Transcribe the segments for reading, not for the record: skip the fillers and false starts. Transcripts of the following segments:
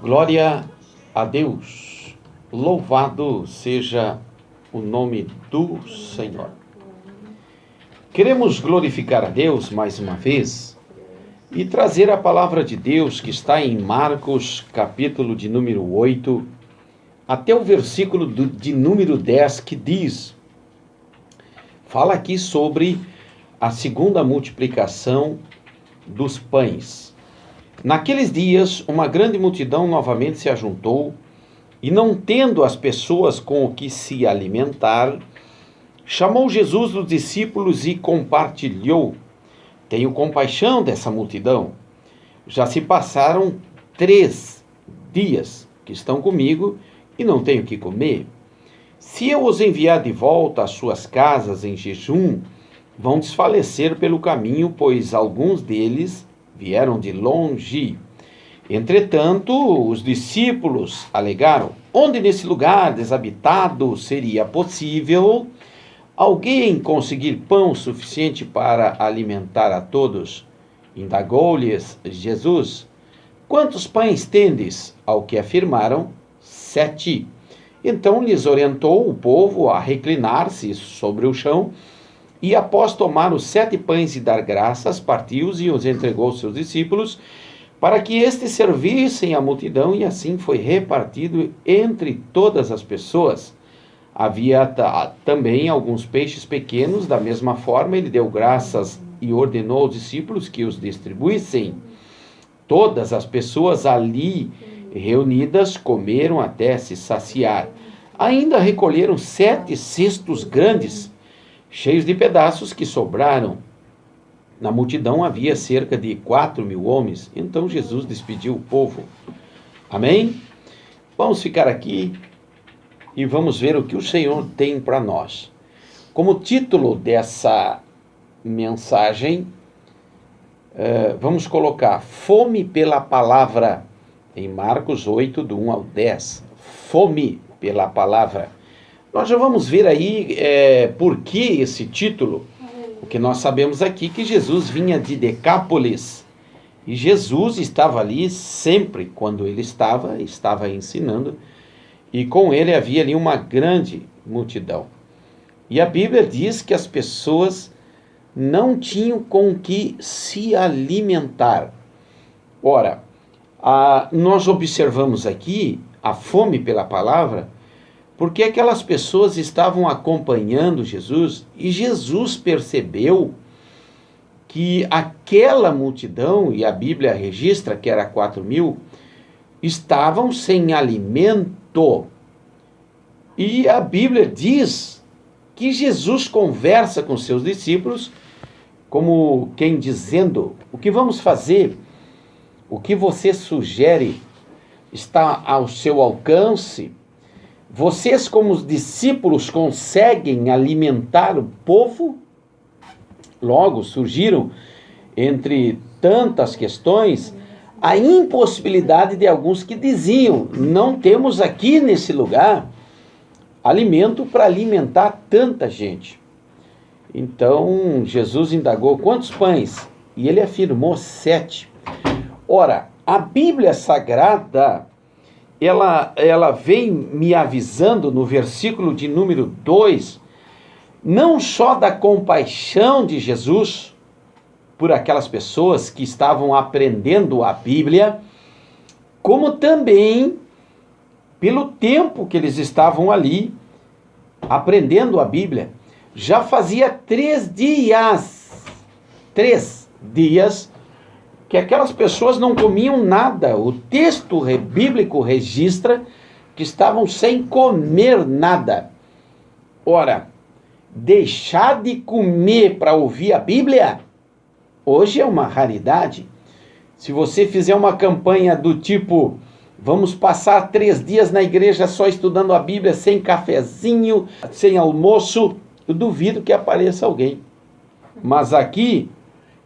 Glória a Deus, louvado seja o nome do Senhor. Queremos glorificar a Deus mais uma vez e trazer a palavra de Deus que está em Marcos, capítulo de número 8, até o versículo de número 10, que diz, fala aqui sobre a segunda multiplicação dos pães. Naqueles dias, uma grande multidão novamente se ajuntou, e não tendo as pessoas com o que se alimentar, chamou Jesus os discípulos e compartilhou. Tenho compaixão dessa multidão. Já se passaram 3 dias que estão comigo e não tenho o que comer. Se eu os enviar de volta às suas casas em jejum, vão desfalecer pelo caminho, pois alguns deles vieram de longe. Entretanto, os discípulos alegaram: onde nesse lugar desabitado seria possível alguém conseguir pão suficiente para alimentar a todos? Indagou-lhes Jesus: quantos pães tendes? Ao que afirmaram: 7. Então lhes orientou o povo a reclinar-se sobre o chão, e após tomar os 7 pães e dar graças, partiu-os e os entregou aos seus discípulos, para que estes servissem a multidão, e assim foi repartido entre todas as pessoas. Havia também alguns peixes pequenos, da mesma forma ele deu graças e ordenou aos discípulos que os distribuíssem. Todas as pessoas ali reunidas comeram até se saciar. Ainda recolheram 7 cestos grandes, cheios de pedaços que sobraram. Na multidão havia cerca de 4.000 homens. Então Jesus despediu o povo. Amém? Vamos ficar aqui e vamos ver o que o Senhor tem para nós. Como título dessa mensagem, vamos colocar Fome pela Palavra, em Marcos 8, do 1 ao 10. Fome pela Palavra. Nós já vamos ver aí por que esse título. Porque nós sabemos aqui que Jesus vinha de Decápolis. E Jesus estava ali sempre, quando ele estava ensinando. E com ele havia ali uma grande multidão. E a Bíblia diz que as pessoas não tinham com que se alimentar. Ora, nós observamos aqui a fome pela palavra, porque aquelas pessoas estavam acompanhando Jesus, e Jesus percebeu que aquela multidão, e a Bíblia registra que era 4.000, estavam sem alimento. E a Bíblia diz que Jesus conversa com seus discípulos, como quem dizendo: o que vamos fazer? O que você sugere está ao seu alcance? Vocês, como os discípulos, conseguem alimentar o povo? Logo surgiram, entre tantas questões, a impossibilidade de alguns que diziam: não temos aqui nesse lugar alimento para alimentar tanta gente. Então Jesus indagou: quantos pães? E ele afirmou: 7. Ora, a Bíblia Sagrada, ela vem me avisando no versículo de número 2, não só da compaixão de Jesus por aquelas pessoas que estavam aprendendo a Bíblia, como também pelo tempo que eles estavam ali aprendendo a Bíblia. Já fazia 3 dias que aquelas pessoas não comiam nada. O texto bíblico registra que estavam sem comer nada. Ora, deixar de comer para ouvir a Bíblia, hoje é uma raridade. Se você fizer uma campanha do tipo: vamos passar 3 dias na igreja só estudando a Bíblia, sem cafezinho, sem almoço, eu duvido que apareça alguém. Mas aqui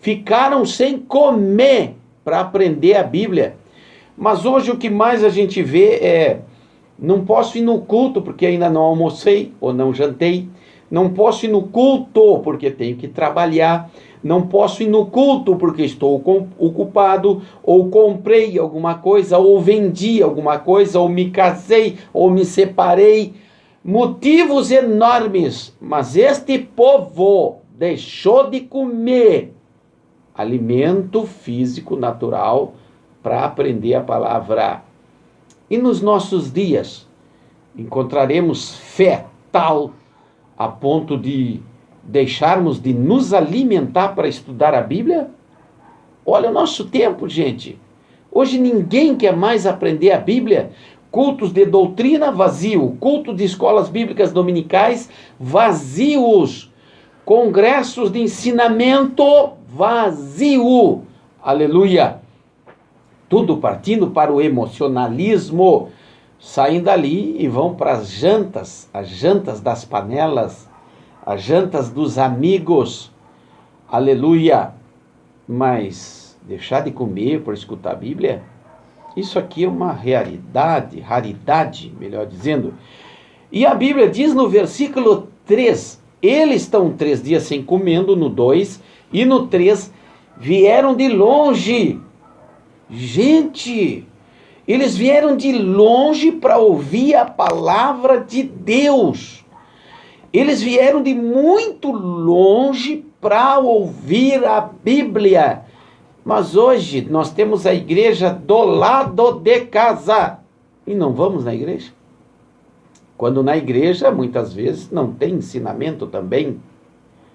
ficaram sem comer para aprender a Bíblia. Mas hoje o que mais a gente vê é: não posso ir no culto porque ainda não almocei ou não jantei. Não posso ir no culto porque tenho que trabalhar. não posso ir no culto porque estou ocupado, ou comprei alguma coisa, ou vendi alguma coisa, ou me casei, ou me separei. Motivos enormes, mas este povo deixou de comer alimento físico natural para aprender a palavra. E nos nossos dias encontraremos fé tal a ponto de deixarmos de nos alimentar para estudar a Bíblia? Olha o nosso tempo, gente. Hoje ninguém quer mais aprender a Bíblia. Cultos de doutrina vazio, culto de escolas bíblicas dominicais vazios, congressos de ensinamento vazio. Aleluia! Tudo partindo para o emocionalismo. Saem dali e vão para as jantas das panelas, as jantas dos amigos. Aleluia! Mas deixar de comer por escutar a Bíblia? Isso aqui é uma raridade, melhor dizendo. E a Bíblia diz no versículo 3, eles estão 3 dias sem comendo, no 2, e no 3, vieram de longe. Gente, eles vieram de longe para ouvir a palavra de Deus. Eles vieram de muito longe para ouvir a Bíblia. Mas hoje nós temos a igreja do lado de casa e não vamos na igreja. Quando na igreja, muitas vezes, não tem ensinamento também.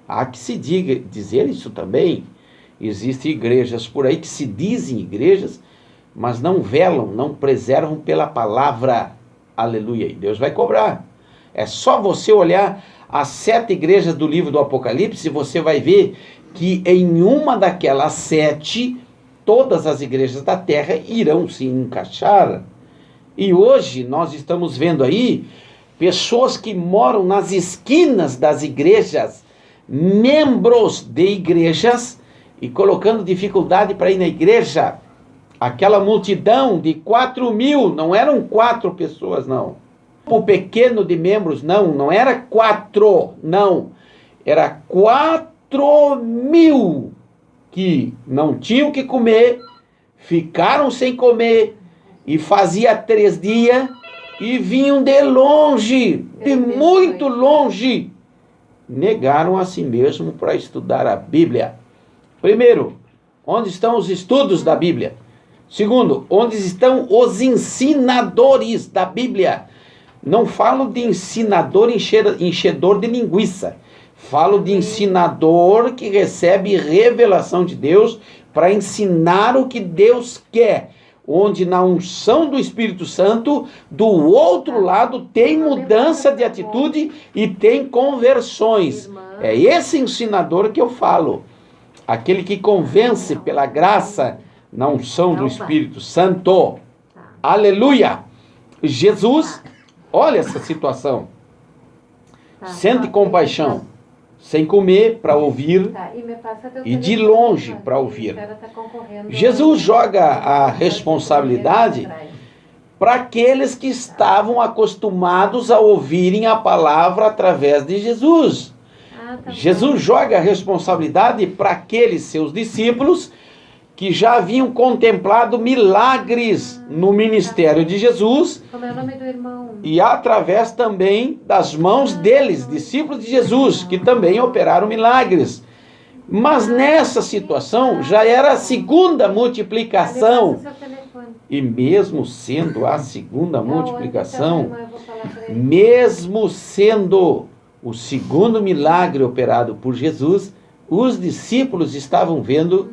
Há que se dizer isso também. Existem igrejas por aí que se dizem igrejas, mas não velam, não preservam pela palavra. Aleluia. E Deus vai cobrar. É só você olhar as 7 igrejas do livro do Apocalipse e você vai ver que em uma daquelas 7, todas as igrejas da terra irão se encaixar. E hoje nós estamos vendo aí pessoas que moram nas esquinas das igrejas, membros de igrejas, e colocando dificuldade para ir na igreja. Aquela multidão de 4.000, não eram 4 pessoas, não. O pequeno de membros, não era 4, não. Era 4.000 que não tinham que comer, ficaram sem comer, e fazia 3 dias, e vinham de longe, de muito longe. Negaram a si mesmo para estudar a Bíblia. Primeiro, onde estão os estudos da Bíblia? Segundo, onde estão os ensinadores da Bíblia? Não falo de ensinador enchedor de linguiça. Falo de ensinador que recebe revelação de Deus para ensinar o que Deus quer. Onde na unção do Espírito Santo, do outro lado, tem mudança de atitude e tem conversões. É esse ensinador que eu falo. Aquele que convence pela graça na unção do Espírito Santo. Aleluia! Jesus, olha essa situação. Sente compaixão, sem comer para ouvir e de longe para ouvir. Jesus joga a responsabilidade para aqueles que estavam acostumados a ouvirem a palavra através de Jesus. Jesus joga a responsabilidade para aqueles seus discípulos que já haviam contemplado milagres no ministério de Jesus. Como é o nome do irmão? E através também das mãos deles, discípulos de Jesus, que também operaram milagres. Mas nessa situação já era a segunda multiplicação. E mesmo sendo a segunda multiplicação, mesmo sendo o segundo milagre operado por Jesus, os discípulos estavam vendo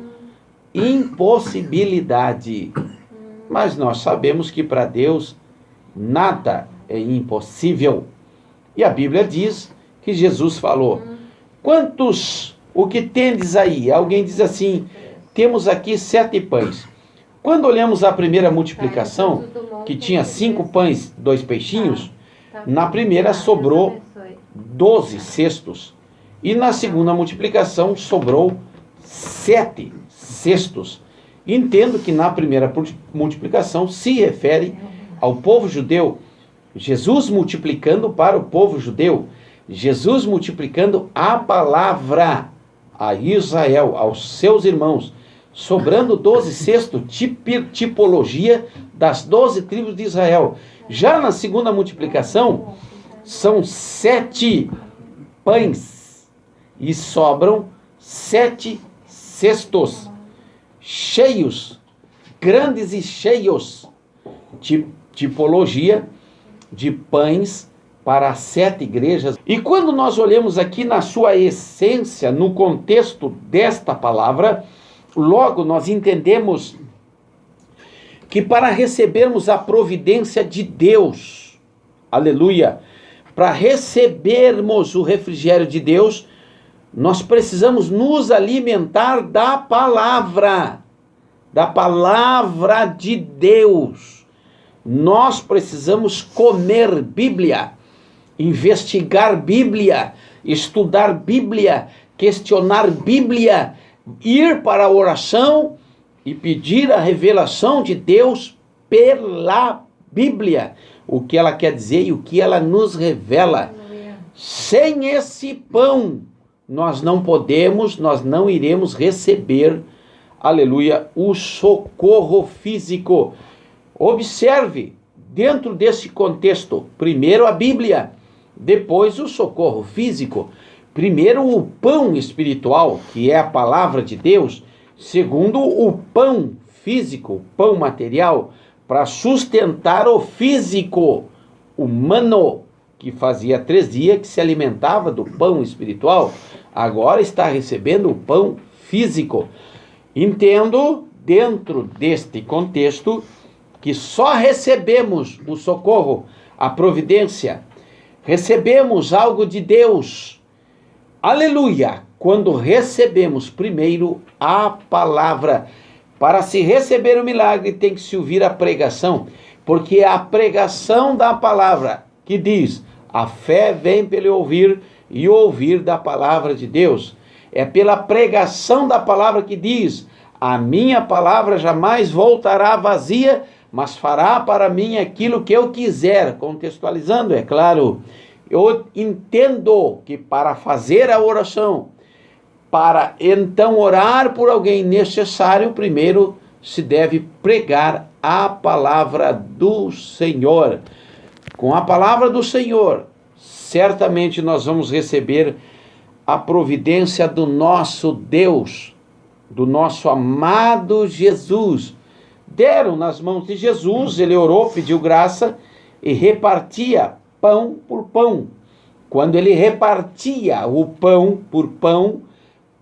impossibilidade. Mas nós sabemos que para Deus nada é impossível. E a Bíblia diz que Jesus falou: quantos, o que tendes aí? Alguém diz assim: temos aqui 7 pães. Quando olhamos a primeira multiplicação, que tinha 5 pães, 2 peixinhos, na primeira sobrou 12 cestos. E na segunda multiplicação sobrou 7 cestos. Entendo que na primeira multiplicação se refere ao povo judeu. Jesus multiplicando para o povo judeu. Jesus multiplicando a palavra. a Israel, aos seus irmãos, sobrando 12 cestos, tipologia das 12 tribos de Israel. Já na segunda multiplicação, são 7 pães e sobram 7 cestos cheios, grandes e cheios, tipologia de pães para 7 igrejas. E quando nós olhamos aqui na sua essência, no contexto desta palavra, logo nós entendemos que para recebermos a providência de Deus, aleluia, para recebermos o refrigério de Deus, nós precisamos nos alimentar da palavra de Deus. Nós precisamos comer Bíblia, investigar Bíblia, estudar Bíblia, questionar Bíblia, ir para a oração e pedir a revelação de Deus pela Bíblia, o que ela quer dizer e o que ela nos revela. Sem esse pão, nós não iremos receber, aleluia, o socorro físico. Observe, dentro desse contexto, primeiro a Bíblia, depois o socorro físico. Primeiro o pão espiritual, que é a palavra de Deus. Segundo, o pão físico, o pão material, para sustentar o físico humano, que fazia 3 dias que se alimentava do pão espiritual, agora está recebendo o pão físico. Entendo, dentro deste contexto, que só recebemos o socorro, a providência, recebemos algo de Deus, aleluia, quando recebemos primeiro a palavra. Para se receber o milagre tem que se ouvir a pregação, porque é a pregação da palavra que diz: a fé vem pelo ouvir e ouvir da palavra de Deus. É pela pregação da palavra que diz: a minha palavra jamais voltará vazia, mas fará para mim aquilo que eu quiser. Contextualizando, é claro, eu entendo que para fazer a oração, para então orar por alguém necessário, primeiro se deve pregar a palavra do Senhor. Com a palavra do Senhor, certamente nós vamos receber a providência do nosso Deus, do nosso amado Jesus. Deram nas mãos de Jesus, ele orou, pediu graça e repartia pão por pão. Quando ele repartia o pão por pão,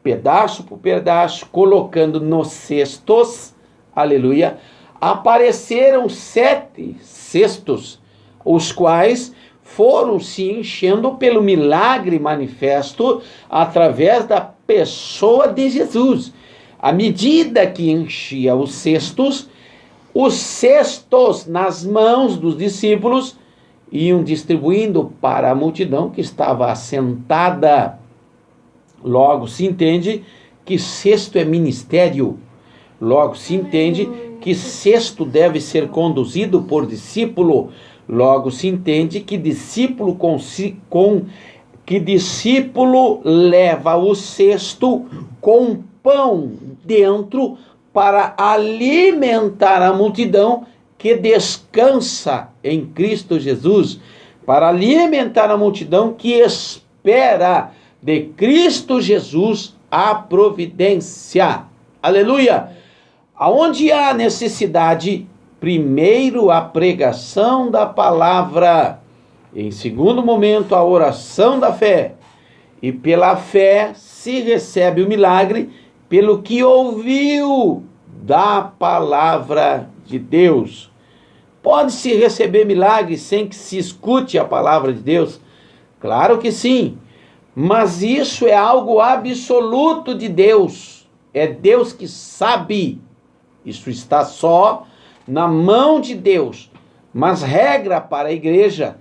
pedaço por pedaço, colocando nos cestos, aleluia, apareceram 7 cestos, os quais foram se enchendo pelo milagre manifesto através da pessoa de Jesus. À medida que enchia os cestos nas mãos dos discípulos iam distribuindo para a multidão que estava assentada. Logo se entende que cesto é ministério. Logo se entende que cesto deve ser conduzido por discípulo. Logo se entende que discípulo leva o cesto com pão dentro para alimentar a multidão que descansa em Cristo Jesus, para alimentar a multidão que espera de Cristo Jesus a providência. Aleluia! Aonde há necessidade, primeiro a pregação da palavra, em segundo momento a oração da fé, e pela fé se recebe o milagre pelo que ouviu da palavra de Deus. Pode-se receber milagre sem que se escute a palavra de Deus? Claro que sim, mas isso é algo absoluto de Deus. É Deus que sabe. Isso está só na mão de Deus. Mas regra para a igreja,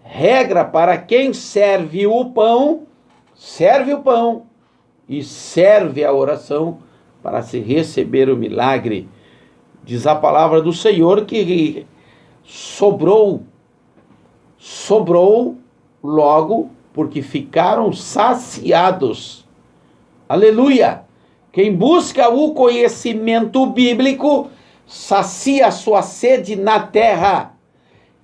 regra para quem serve o pão e serve a oração para se receber o milagre. Diz a palavra do Senhor que sobrou logo porque ficaram saciados. Aleluia! Quem busca o conhecimento bíblico sacia a sua sede na terra.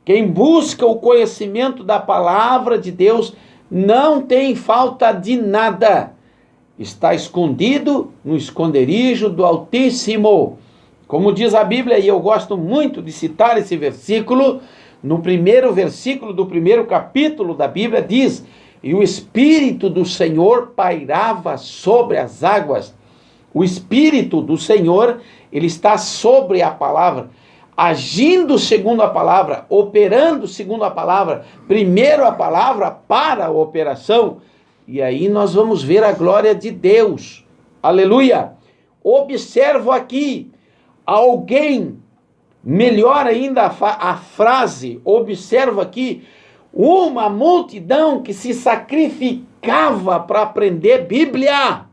Quem busca o conhecimento da palavra de Deus não tem falta de nada. Está escondido no esconderijo do Altíssimo. Como diz a Bíblia, e eu gosto muito de citar esse versículo, no primeiro versículo do primeiro capítulo da Bíblia diz: e o Espírito do Senhor pairava sobre as águas. O Espírito do Senhor, ele está sobre a palavra, agindo segundo a palavra, operando segundo a palavra, primeiro a palavra para a operação, e aí nós vamos ver a glória de Deus. Aleluia! Observo aqui alguém, melhor ainda a frase, observo aqui uma multidão que se sacrificava para aprender Bíblia.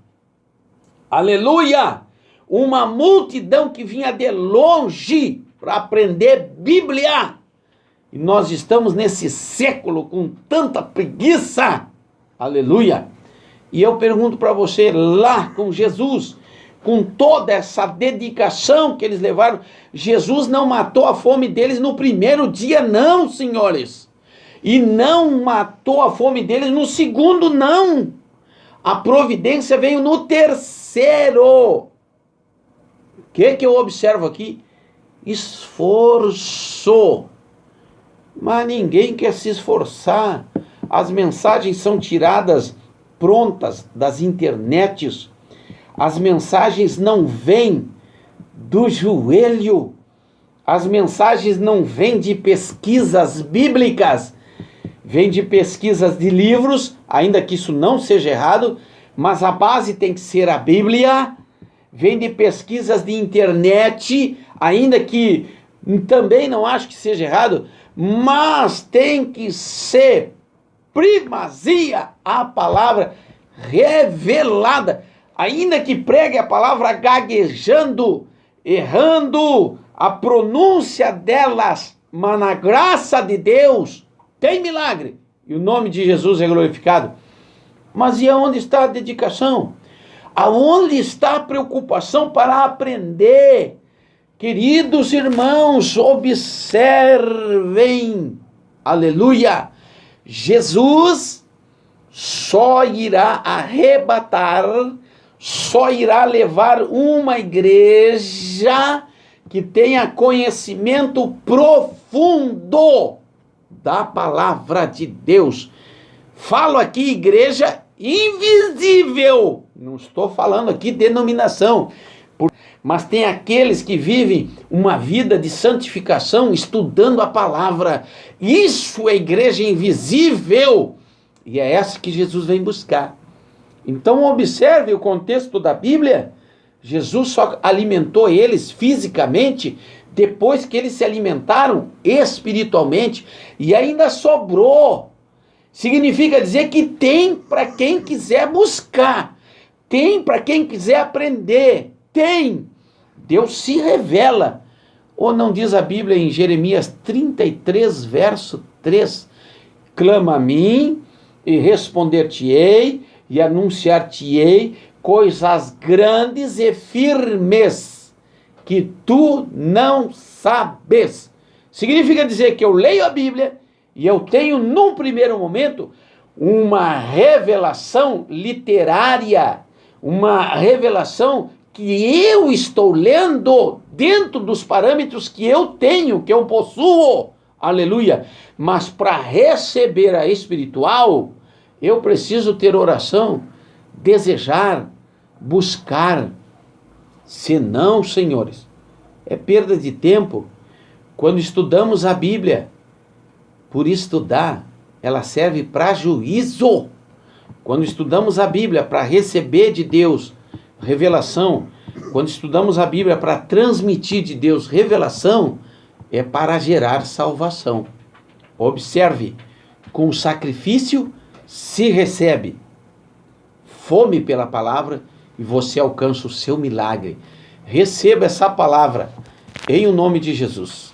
Aleluia! Uma multidão que vinha de longe para aprender Bíblia. E nós estamos nesse século com tanta preguiça. Aleluia! E eu pergunto para você, lá com Jesus, com toda essa dedicação que eles levaram, Jesus não matou a fome deles no primeiro dia, não, senhores. E não matou a fome deles no segundo, não. A providência veio no terceiro. O que eu observo aqui? Esforço. Mas ninguém quer se esforçar. As mensagens são tiradas prontas das internets. As mensagens não vêm do joelho. As mensagens não vêm de pesquisas bíblicas. Vêm de pesquisas de livros, ainda que isso não seja errado, mas a base tem que ser a Bíblia. Vem de pesquisas de internet, ainda que também não acho que seja errado, mas tem que ser primazia a palavra revelada, ainda que pregue a palavra gaguejando, errando a pronúncia delas, mas na graça de Deus tem milagre, e o nome de Jesus é glorificado. Mas e aonde está a dedicação? Aonde está a preocupação para aprender? Queridos irmãos, observem, aleluia, Jesus só irá arrebatar, só irá levar uma igreja que tenha conhecimento profundo da palavra de Deus. Falo aqui igreja invisível, não estou falando aqui denominação, mas tem aqueles que vivem uma vida de santificação estudando a palavra. Isso é igreja invisível, e é essa que Jesus vem buscar. Então observe o contexto da Bíblia. Jesus só alimentou eles fisicamente depois que eles se alimentaram espiritualmente, e ainda sobrou. Significa dizer que tem para quem quiser buscar, tem para quem quiser aprender, tem. Deus se revela. Ou não diz a Bíblia em Jeremias 33, verso 3, clama a mim e responder-te-ei e anunciar-te-ei coisas grandes e firmes que tu não sabes. Significa dizer que eu leio a Bíblia e eu tenho, num primeiro momento, uma revelação literária, uma revelação que eu estou lendo dentro dos parâmetros que eu tenho, que eu possuo. Aleluia! Mas para receber a espiritual, eu preciso ter oração, desejar, buscar. Senão, senhores, é perda de tempo. Quando estudamos a Bíblia, por estudar, ela serve para juízo. Quando estudamos a Bíblia para receber de Deus revelação, quando estudamos a Bíblia para transmitir de Deus revelação, é para gerar salvação. Observe, com sacrifício se recebe fome pela palavra e você alcança o seu milagre. Receba essa palavra em o nome de Jesus.